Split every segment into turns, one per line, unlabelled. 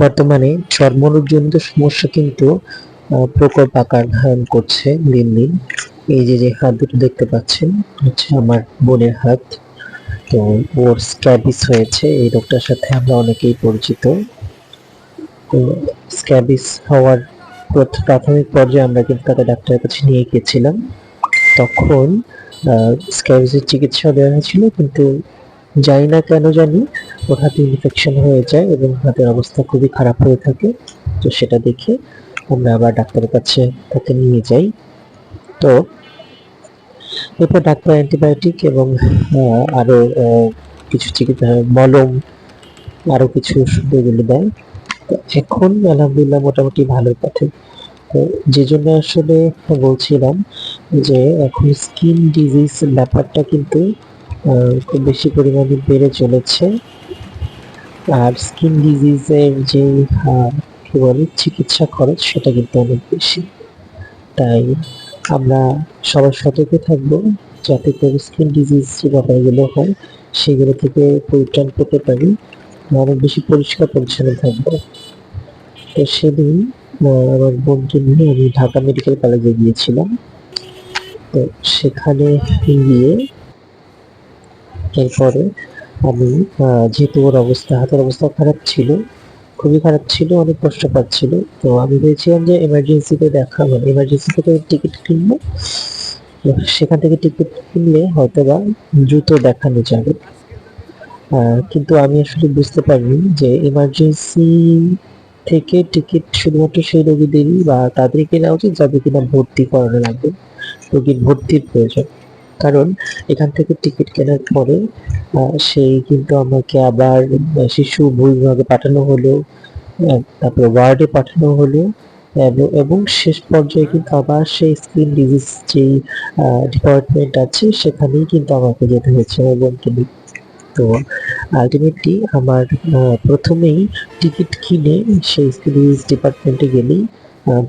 বর্তমানে চর্মরোগজনিত সমস্যা কিন্তু প্রকোপ আকার ধারণ করছে দিন দিন। এই যে হাত দুটো দেখতে পাচ্ছেন হচ্ছে আমার বোনের হাত। তো ওর স্ক্যাবিস হয়েছে, এই রোগটার সাথে আমরা অনেকেই পরিচিত। তো স্ক্যাবিস হওয়ার প্রাথমিক পর্যায়ে আমরা কিন্তু তাকে ডাক্তারের কাছে নিয়ে গিয়েছিলাম। তখন স্ক্যাবিসের চিকিৎসা দেওয়া হয়েছিল, কিন্তু জানি না কেন জানি ওর হাতে ইনফেকশন হয়ে যায় এবং হাতের অবস্থা খুবই খারাপ হয়ে থাকে। তো সেটা দেখে আমরা আবার ডাক্তারের কাছে তাকে নিয়ে যাই। তো এরপর ডাক্তার অ্যান্টিবায়োটিক এবং আরো কিছু চিকিৎসা, মলম, আরো কিছু ওষুধ এগুলো দেয়। তো এখন আলহামদুলিল্লাহ মোটামুটি ভালো পথে। তো যে জন্য আসলে বলছিলাম যে এখন স্কিন ডিজিজ ব্যাপারটা কিন্তু খুব বেশি পরিমাণে বেড়ে চলেছে। আর স্কিন ডিজিজের যে কি বলে চিকিৎসা খরচ সেটা কিন্তু অনেক বেশি। তাই আমরা সবাই সতর্ক থাকবো যাতে করে স্কিন ডিজিজ যে ব্যাপারগুলো হয় সেগুলো থেকে পরিত্রাণ পেতে পারি, অনেক বেশি পরিষ্কার পরিচ্ছন্ন থাকবো। তো সেদিন আমার বোনকে নিয়ে আমি ঢাকা মেডিকেল কলেজে গিয়েছিলাম। তো সেখানে গিয়ে এরপরে আমি যেহেতু ওর অবস্থা, হাতের অবস্থা খারাপ ছিল, খুবই খারাপ ছিল, অনেক কষ্ট পাচ্ছিল। তো আমি ভেবেছিলাম যে এমার্জেন্সিতে দেখাবো, এমার্জেন্সি থেকে টিকিট কিনবো। তো সেখান থেকে টিকিট কিনলে হয়তোবা দ্রুত দেখানো যাবে। কিন্তু আমি আসলে বুঝতে পারিনি যে এমার্জেন্সি থেকে টিকিট শুধুমাত্র সেই রোগীদেরই বা তাদেরকে নেওয়া উচিত যাদের কিনা ভর্তি করানো লাগবে, রোগীর ভর্তির প্রয়োজন। কারণ এখান থেকে টিকিট কেনার পরে সেই কিন্তু আমাকে আবার শিশু বিভাগে পাঠানো হলো, তারপরে ওয়ার্ডে পাঠানো হলো, এবং শেষ পর্যায়ে কিন্তু আবার সেই স্কিন ডিজিজ যেই ডিপার্টমেন্ট আছে সেখানেই কিন্তু আমাকে যেতে হয়েছে আমার বোনকে নিয়ে। তো আলটিমেটলি আমার প্রথমেই টিকিট কিনে সেই স্কিন ডিজিজ ডিপার্টমেন্টে গেলেই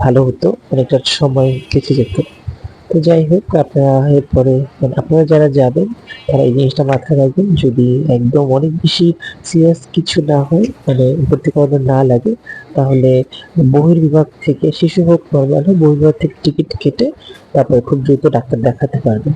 ভালো হতো, অনেকটা সময় বেঁচে যেত। তো যাই হোক, আপনারা এরপরে মানে আপনারা যারা যাবেন তারা এই জিনিসটা মাথায় রাখবেন, যদি একদম অনেক বেশি সিরিয়াস কিছু না হয়, মানে ভর্তি করানো না লাগে, তাহলে বহির্বিভাগ থেকে, শিশু হোক নরমাল হোক, বহির্বিভাগ থেকে টিকিট কেটে তারপরে খুব দ্রুত ডাক্তার দেখাতে পারবেন।